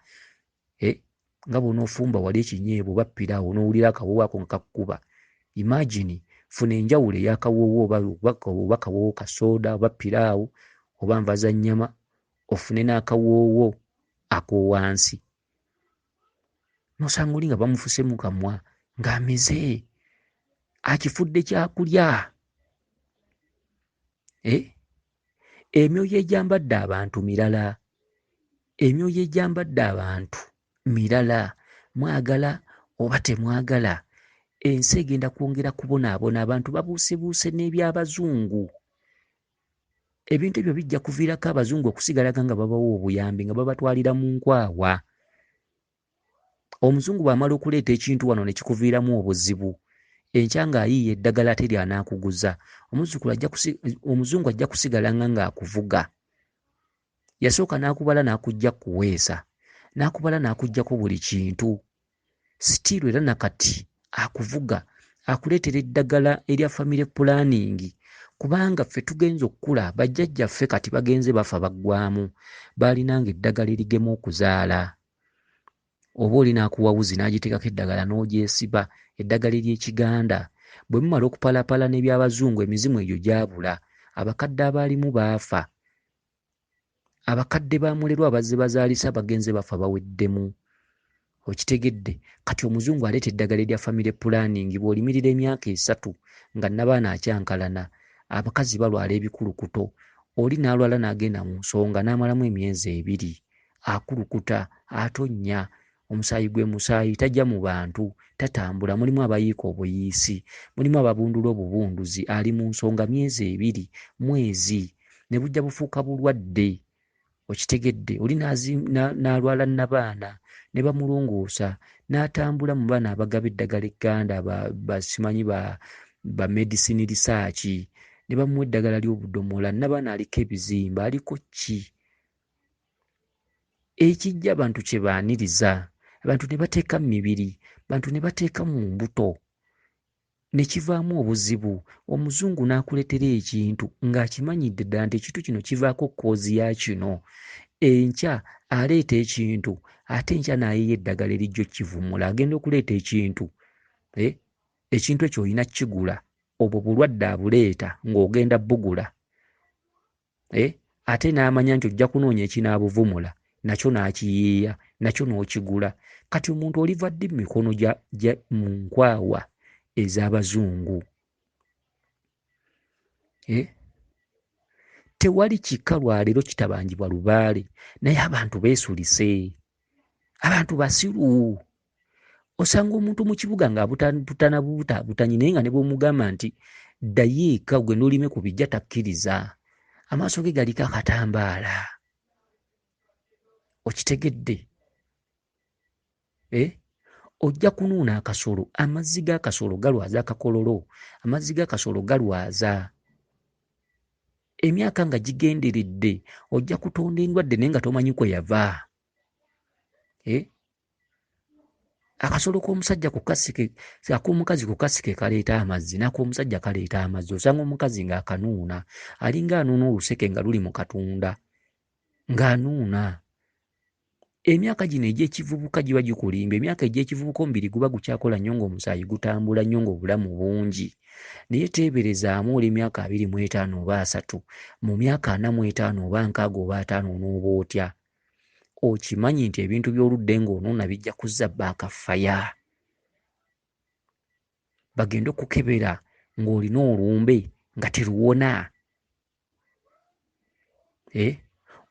Nga bw'onoofumba wali ekinyeebwa oba piraawo n'owulira akawoowo ako nga kakkuba. Imagine, funa enjawulo ey'akawoowo oba kawoowo ka sooda oba piraawo oba nva za nnyama, ofune n'akawoowo ak'owansi. N'osanga oli nga bamufuse mu kamwa ng'ameze, akifudde kyakulya. Emyoyo egyambadde abantu mirala. Emyoyo egyambadde abantu mirala. Mwagala oba temwagala, ensi egenda kwongera kubonaabona. Abantu babuusebuuse n'eby'Abazungu. Ebintu ebyo bijja kuviirako Abazungu okusigalaga nga babawa obuyambi, nga babatwalira mu nkwawa. Omuzungu bw'amala okuleeta ekintu wano ne kikuviiramu obuzibu, enkya ng'ayiiya eddagala ate ly'anaakuguza, omuzungu ajja kusigala ng'akuvuga. Yasooka n'akubala n'akujja kuweesa, n'akubala n'akuggyako buli kintu. Sitiiru era nakati akuvuga, akuleetera eddagala erya family planning, kubanga ffe tugenze okukula, bajjajjaffe kati bagenze bafa baggwaamu, baalinanga eddagala erigema okuzaala. oba oli n'akuwa wuzi n'agiteekako eddagala n'ogyesiba, eddagala ery'ekiganda. Bwe mumala okupalapala n'ebyabazungu emizimu egyo gyabula, abakadde abaalimu baafa, abakadde ba mulerwa abazze bazaalisa bagenze bafa baweddemu. Okitegedde? Kati omuzungu aleeta eddagala erya family planning, bw'olimirira emyaka 3 nga nabaana akyankalana, abakazi balwala ebikulukuto, oli n'alwala n'agenda mu nsonga n'amalamu emyezi 2, akulukuta, atonnya, omusaayi gwe musaayi, tajja mu bantu, tatambula, mulimu abayiika obuyiisi, mulimu ababundula obubunduzi, ali mu nsonga myezi 2, mwezi, ne bujja bufuuka bulwadde. Okitegedde? Oli n'alwala nabaana ne bamulongoosa n'atambula mu baana abagaba eddagala egganda basimanyi ba medicine research, ne bamuwa eddagala ly'obudomola, nabaana aliko ebizimba, aliko ki? Ekijja abantu kye baaniriza, abantu ne bateeka mu mibiri, abantu ne bateeka mu mbuto, ne kivaamu obuzibu. Omuzungu n'akuleetera ekintu ng'akimanyidde ddala nti ekintu kino kivaako kkoozi ya kino. Enkya aleeta ekintu, ate enkya n'ayiya eddagala erijjo kivumula, agenda okuleeta ekintu. Ekintu ekyo olina kigula, obwo bulwadde abuleeta ng'ogenda bugula. Ate n'amanya nti ojja kunoonya ekinaabuvumula, nakyo n'akiyiiya, nakyo n'okigula. Kati omuntu oliva ddi mu mikono mu nkwawa ez'abazungu? Tewali kika lwaleero kitabangibwa lubaale, naye abantu beesulise, abantu basiru. Osanga omuntu mu kibuga ng'abutanabuutabutanye, naye nga ne bw'omugamba nti ddayo eka ogende olime ku bijja takkiriza, amaaso ge galiko akatambaala. Okitegedde? Ojja kunuuna akasolo, amazzi g'akasolo galwaza akakololo, amazzi g'akasolo galwaza. Emyaka nga gigenderedde, ojja kutonda endwadde naye nga tomanyi kwe yava. Akasolo k'omusajja ku kasike, ak'omukazi ku kasike kaleeta amazzi, n'ak'omusajja kaleeta amazzi. Osanga omukazi ng'akanuuna, alinga anuuna oluseke nga luli mu katunda, ng'anuuna. Emyaka gino egy'ekivubuka giba gikulimba, emyaka egy'ekivubuka omubiri guba gukyakola nnyo ng'omusaayi gutambula nnyo ng'obulamu bungi. Naye teeberezaamu oli emyaka 25 oba 3, mu myaka 45 oba 60 oba 50 n'oba otya. Okimanyi nti ebintu by'oludde ng'onuuna bijja kuzza baakafaya. Bagenda okukebera ng'olina olumbe nga teruwona.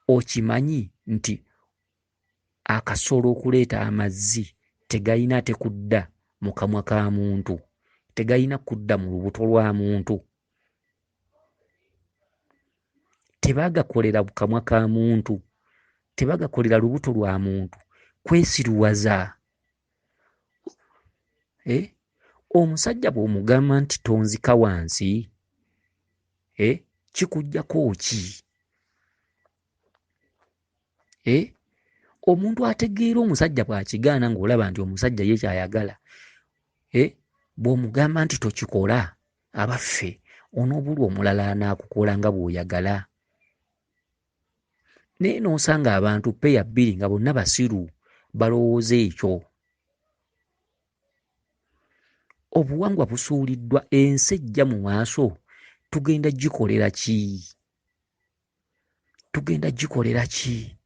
Okimanyi nti akasolo okuleeta amazzi tegayina ate kudda mu kamwa ka muntu, tegayina kudda mu lubuto lwa muntu, tebaagakolera kamwa ka muntu, tebaagakolera lubuto lwa muntu, kwesiruwaza. Omusajja bw'omugamba nti tonzika wansi, kikuggyako ki? Omuntu ategeera omusajja bw'akigaana ng'olaba nti omusajja ye kyayagala, bw'omugamba nti tokikola, abaffe onoobulwa omulala anaakukola nga bw'oyagala. Naye n'osanga abantu peya 2 nga bonna basiru, balowooza ekyo. Obuwangwa busuuliddwa, ensi ejja mu maaso tugenda gikolera ki? Tugenda gikolera ki?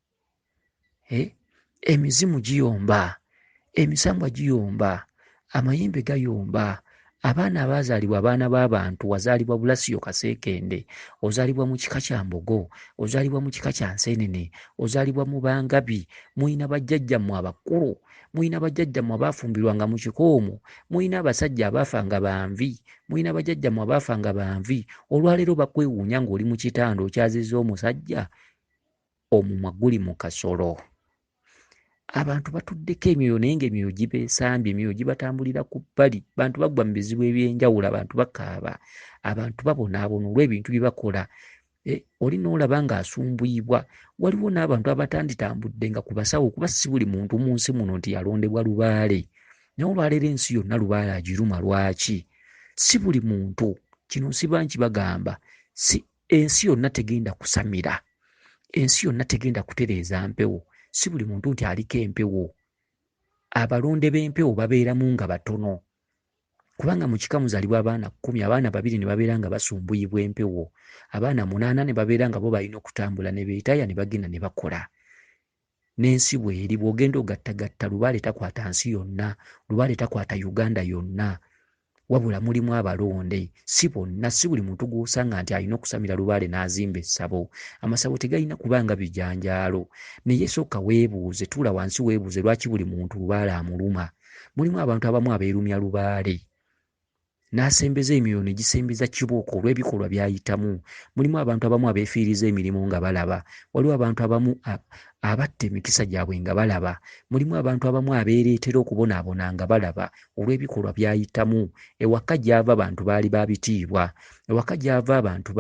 Emizimu giyomba, emisambwa giyomba, amayembe gayomba. Abaana abaazaalibwa abaana b'abantu, wazaalibwa Bulasiyo Kaseekende, ozaalibwa mu kika kya Mbogo, ozaalibwa mu kika kya Nseenene, ozaalibwa mu Bangabi, muyina bajjajjammwe abakulu, muyina bajjajjammwe abaafumbirwanga mu kikoomo, muyina abasajja abaafanga banvi, muyina bajjajjammwe abaafanga banvi. Olwaleero bakwewuunya ng'oli mu kitanda okyaziza omusajja, omumwa guli mu kasolo. Abantu batuddeko emyoyo naye ng'emyoyo gibeesambye, emyoyo gibatambulira ku bbali. Abantu bagwa mu bizibu eby'enjawulo, abantu bakaaba, abantu babonaabona olw'ebintu bye bakola. Oli n'olaba ng'asumbuyibwa. Waliwo n'abantu abatanditambudde nga ku basawo, kuba si buli muntu mu nsi muno nti yalondebwa lubaale. Naye olwaleero ensi yonna lubaale agiruma. Lwaki? Si buli muntu, kino nsiba nkibagamba, ensi yonna tegenda kusamira, ensi yonna tegenda kutereeza mpewo. Si buli muntu nti aliko empewo. abalonde b'empewo babeeramu nga batono kubanga mu kika muzaalibwa abaana 10 abaana 2 ne babeera nga basumbuyibwa empewo abaana 8 ne babeera nga bo balina okutambula ne beetaaya ne bagenda ne bakola n'ensi bw'eri bw'ogenda ogattagatta Lubaale takwata nsi yonna Lubaale takwata Uganda yonna wabula mulimu abalonde si bonna si buli muntu gw'osanga nti alina okusamira Lubaale n'azimba essabo amasabo tegalina kubanga bijanjaalo naye sooka weebuuze tuula wansi weebuuze lwaki buli muntu Lubaale amuluma mulimu abantu abamu abeerumya Lubaale n'asembeza emyoyo ne gisembeza kibooko olw'ebikolwa by'ayitamu mulimu abantu abamu abeefiiriza emirimu nga balaba waliwo abantu abamu abatta emikisa gyabwe nga balaba mulimu abantu abamu abeereetera okubonaabona nga balaba olw'ebikolwa by'ayitamu ewaka gy'ava abantu baali babitiibwa ewaka gy'ava abantu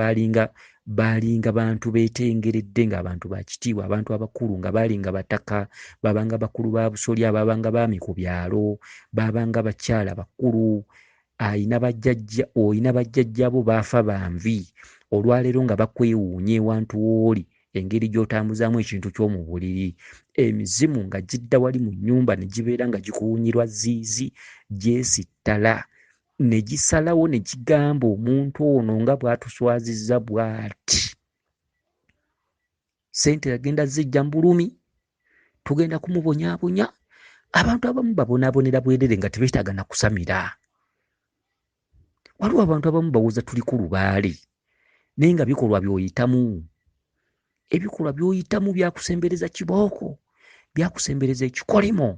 baalinga bantu beetengeredde ng'abantu bakitiibwa abantu abakulu nga baalinga bataka baabanga bakulu ba busolya baabanga baami ku byalo baabanga bakyala bakulu oyina bajjajjabo baafa banvi olwaleero nga bakwewuunya ewantu wooli engeri gy'otambuzaamu ekintu ky'omu buliri emizimu nga gidda wali mu nnyumba ne gibeera nga gikuwunyirwa ziizi gyesittala ne gisalawo ne gigamba omuntu ono nga bw'atuswazizza bw'ati ssente agenda zijja mu bulumi tugenda kumubonyaabonya abantu abamu babonaabonera bwerere nga tebeetaaga na kusamira waliwo abantu abamu bawuza tuli ku Lubaale naye nga bikolwa by'oyitamu ebikolwa by'oyitamu byakusembereza kibooko byakusembereza ekikolimo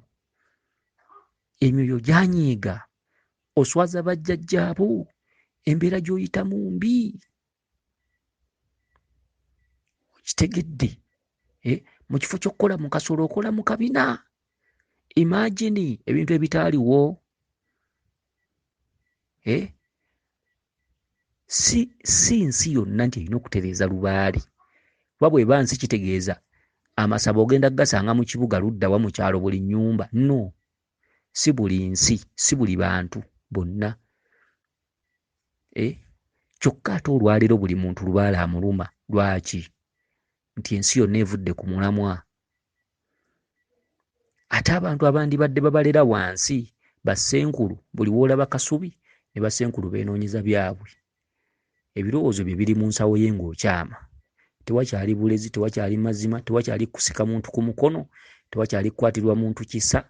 emyoyo gyanyiiga oswaza bajjajjaabo embeera gy'oyitamu mbi kitegedde mu kifo ky'okukola mu kasolo okola mu kabina imagine ebintu ebitaaliwo si nsi yonna nti erina okutereeza Lubaale kuba bw'eba nsi kitegeeza amasabo ogenda gasanga mu kibuga luddawa mu kyalo buli nnyumba no si buli nsi si buli bantu bonna kyokka ate olwaleero buli muntu Lubaale amuluma lwaki nti ensi yonna evudde ku mulamwa ate abantu abandibadde babalera wansi bassenkulu buli w'olaba Kasubi ne bassenkulu beenoonyeza byabwe ebirowoozo bye biri mu nsawo ye ng'okyama tewakyali bulezi tewakyali mazima tewakyali kusika muntu ku mukono tewakyali kukwatirwa muntu kisa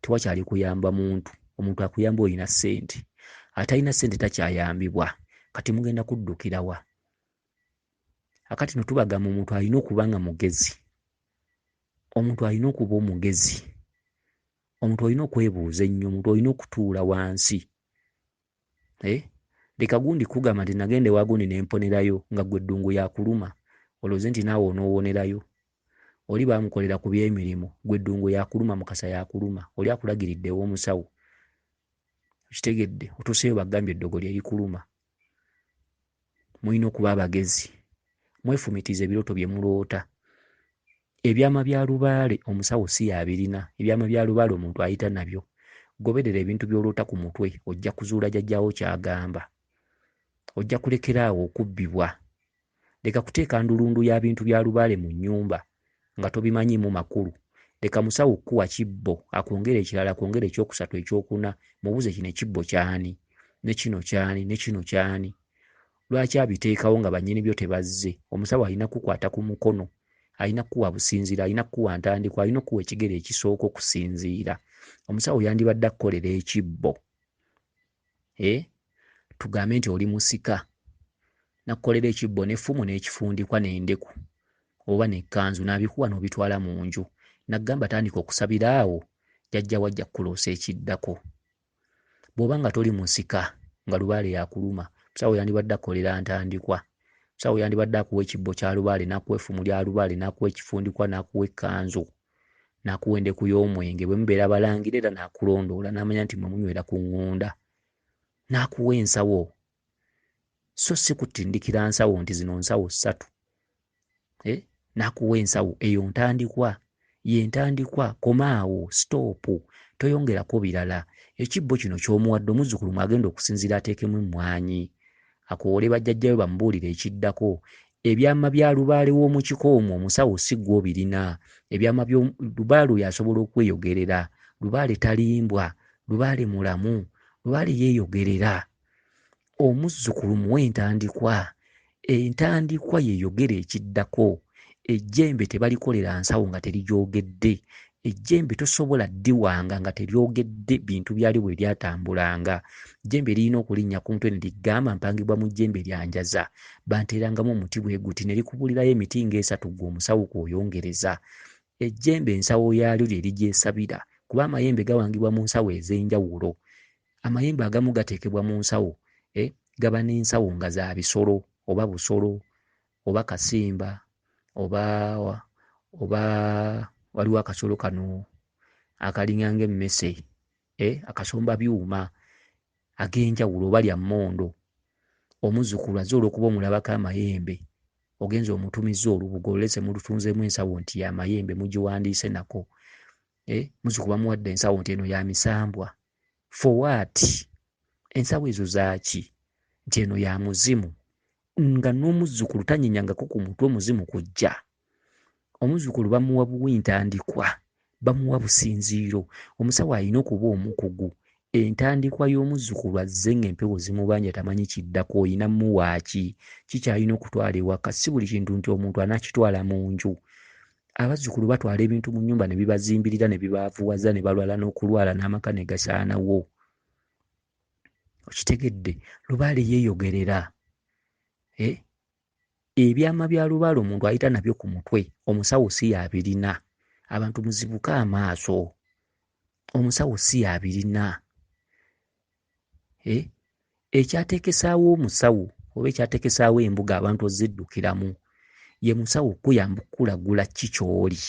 tewakyali kuyamba muntu omuntu akuyamba olina ssente ate alina ssente takyayambibwa kati mugenda kuddukira wa akati no tubagamba omuntu alina okuba nga mugezi omuntu alina okuba omugezi omuntu olina okwebuuza ennyo omuntu olina okutuula wansi leka gundi kugamba nti nagenda ewa gundi ne mponerayo nga ggwe eddungu yakuluma olowooze nti naawe onoowonerayo oli baamukolera ku by'emirimu ggwe eddungu yakuluma mukasa yakuluma oli akulagiridde ew'omusawo kitegedde otuuseyo bagambye eddogo lye likuluma mulina okuba abagezi mwefumitiza ebirooto bye muloota ebyama bya Lubaale omusawo si yabirina ebyama bya Lubaale omuntu ayita nabyo goberera ebintu by'oloota ku mutwe ojja kuzuula jjajjaawo kyagamba ojja kulekeraawo okubbibwa leka kuteeka ndulundu ya bintu bya Lubaale mu nnyumba nga tobimanyiimu makulu leka musawo kuwa kibbo akwongera ekirala akwongera ekyokusatu ekyokuna mubuuze kino ekibbo kyani ne kino kyani ne kino kyani lwaki abiteekawo nga bannyini byo tebazze omusawo alina kukwata ku mukono alina kuwa businziira alina kuwa ntandikwa alina okuwa ekigere ekisooka okusinziira omusawo yandibadde akukolera ekibbo tugambe nti oli musika nakukolera ekibbo n'effumu n'ekifundikwa n'endeku oba n'ekkanzu n'abikuwa n'obitwala mu nju nagamba tandika okusabira awo jjajja wajja kukuloosa ekiddako bw'oba nga toli musika nga Lubaale yakuluma musawo yandibadde akukolera ntandikwa musawo yandibadde akuwa ekibbo kya Lubaale n'akuwa effumu lya Lubaale n'akuwa ekifundikwa n'akuwa ekkanzu n'akuwa endeku y'omwenge bwe mubeera balangira era n'akulondoola n'amanya nti mwe munywera ku ŋŋunda n'akuwa ensawo so si kutindikira nsawo nti zino nsawo 3 n'akuwa ensawo eyo ntandikwa ye ntandikwa komaawo stoopu toyongerako birala ekibbo kino ky'omuwadde omuzzukulu mwagenda okusinziira ateekemu emmwanyi akoole bajjajjayo bamubuulire ekiddako ebyama bya Lubaale w'omu kiko omwo omusawo si gwe obirina ebyama Lubaale oyo asobola okweyogerera lubaale talimbwa, lubaale mulamu, lubaale yeeyogerera. Omuzzukulu muwe entandikwa, entandikwa yeeyogera ekiddako. Ejjembe tebalikolera nsawo nga terigyogedde. Ejjembe tosobola ddiwanga nga teryogedde bintu byali bwe lyatambulanga. Ejjembe lirina okulinnya ku mutwe ne ligamba mpangibwa mu jjembe lyanjaza. Banteerangamu omuti bwe guti ne likubulirayo emiti ng'esatu gwe omusawo kw'oyongereza. Ejjembe ensawo yaalyo lye ligyesabira kuba amayembe gawangibwa mu nsawo ez'enjawulo. Amayembe agamu gateekebwa mu nsawo gaba n'ensawo nga za bisolo oba busolo oba kasimba oba waliwo akasolo kano akalinga ng'emmese akasomba byuma ag'enjawulo oba lya mmondo. Omuzzukulu azze olw'okuba omulabako amayembe ogenza omutumizza olubugo olese mulutunzeemu ensawo nti yamayembe mugiwandiise nako. Muzzukulu bamuwadde ensawo nti eno ya misambwa. For what? Ensawo ezo zaaki? Nti eno ya muzimu. Nga n'omuzzukulu tanyenyangako ku mutwe omuzimu kujja. Omuzzukulu bamuwa buwintandikwa, bamuwa businziiro. Omusawo alina okuba omukugu. Entandikwa y'omuzzukulu azze ng'empewo zimubanja tamanyi kiddako oyina muwaaki. Kikyalina okutwala ewaka, si buli kintu nti omuntu anakitwala mu nju. Abazzukulu batwala ebintu mu nnyumba ne bibazimbirira ne bibaavuwaza ne balwala n'okulwala n'amaka ne gasaanawo. Okitegedde? Lubaale yeeyogerera. Ebyama bya lubaale omuntu ayita nabyo ku mutwe, omusawo si yabirina. Abantu muzibuke amaaso. Omusawo si yabirina. Ekyateekesaawo omusawo oba ekyateekesaawo embuga abantu oziddukiramu ye musawo okuyamba okukulagula ki ky'oli,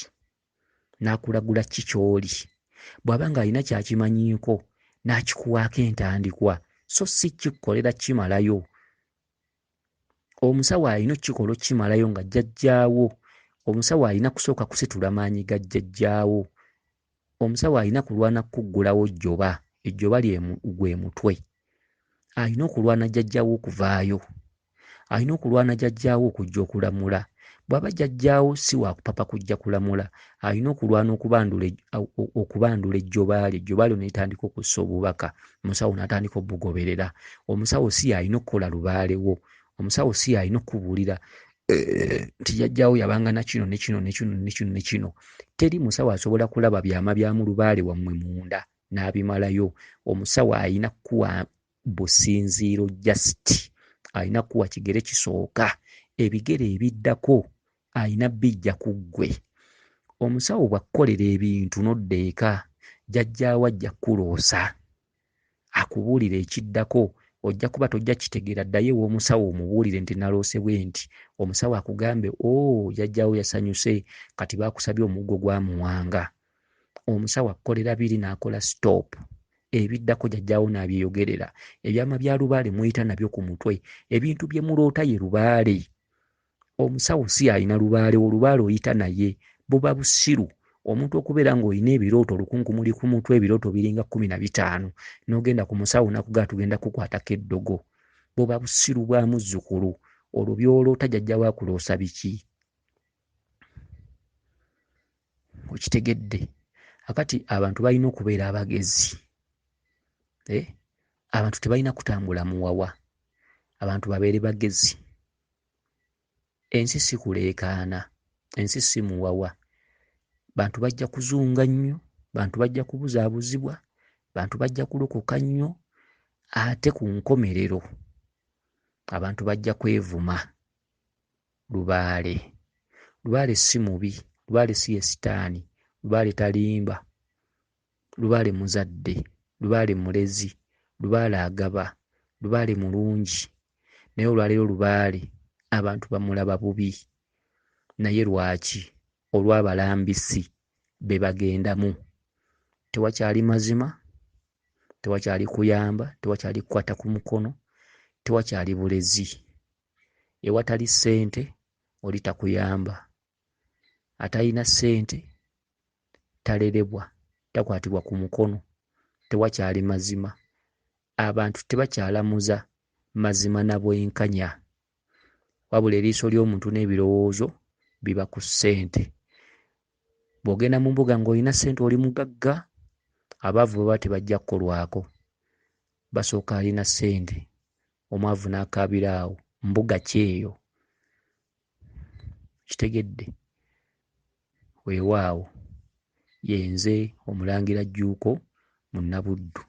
n'akulagula ki ky'oli. Bw'aba ng'alina kyakimanyiiko n'akikuwaako entandikwa so si kikukolera kimalayo. Omusawo alina okukikola okukimalayo nga jjajjaawo. Omusawo alina kusooka kusitula maanyi ga jjajjaawo. Omusawo alina kulwana kuggulawo jjoba. Ejjoba gwe mutwe. Alina okulwana jjajjaawo okuvaayo. Alina okulwana jjajjaawo okujja okulamula. Bw'aba jjajjaawo si wakupapa kujja kulamula. Alina okulwana okubandula ejjoba lye. Ejjoba lyo n'etandika okussa obubaka. Omusawo n'atandika obugoberera. Omusawo si alina okukola lubaalewo. Omusawo si alina okubuulira nti jjajjaawo yabanga na kino ne kino ne kino ne kino ne kino. Teri musawo asobola kulaba byama bya mu lubaale wammwe munda n'abimalayo. Omusawo alina kuwa businziiro just. Alina kuwa kigere kisooka. Ebigere ebiddako alina bijja ku ggwe. Omusawo bw'akukolera ebintu n'odda eka, jjajjaawo ajja kuloosa. Akubuulira ekiddako. Ojja kuba tojja kitegeera, ddayo ew'omusawo omubuulire nti naloose bwe nti. Omusawo akugambe jjajjaawo yasanyuse kati baakusabye omuggo gwamuwanga. Omusawo akukolera biri n'akola stop. Ebiddako jjajjaawo n'abyeyogerera. Ebyama bya lubaale muyita nabyo ku mutwe. Ebintu bye muloota ye lubaale. Omusawo si alina lubaale, olubaale oyita naye. Buba busiru. Omuntu okubeera ng'olina ebirooto lukunkumuli ku mutwe, ebirooto biringa 15 n'ogenda ku musawo n'akugamba tugenda kukwatako eddogo. Buba busiru bwa muzzukulu. Olwo by'oloota jjajjaawo akuloosa biki? Okitegedde? Akati abantu balina okubeera abagezi. Abantu tebalina kutambula muwawa. Abantu babeere bagezi. Ensi si kuleekaana. Ensi si muwawa. Bantu bajja kuzunga nnyo, bantu bajja kubuzaabuzibwa, bantu bajja kulokoka nnyo, ate ku nkomerero abantu bajja kwevuma. Lubaale. Lubaale si mubi, lubaale si ye sitaani, lubaale talimba, lubaale muzadde, lubaale mulezi, lubaale agaba, lubaale mulungi. Naye olwaleero lubaale abantu bamulaba bubi. Naye lwaki? Olw'abalambisi be bagendamu. Tewakyali mazima, tewakyali kuyamba, tewakyali kukwata ku mukono, tewakyali bulezi. Ewatali ssente oli takuyamba. Atalina ssente talerebwa, takwatibwa ku mukono, tewakyali mazima. Abantu tebakyalamuza mazima na bwenkanya. Wabula eriiso ly'omuntu n'ebirowoozo biba ku ssente. Bw'ogenda mu mbuga ng'olina ssente oli mugagga, abaavu baba tebajja kukolwako, basooka alina ssente, omwavu n'akaabira awo, mbuga ki eyo? Kitegedde? Weewaawo, ye nze Omulangira Jjuuko Munnabuddu.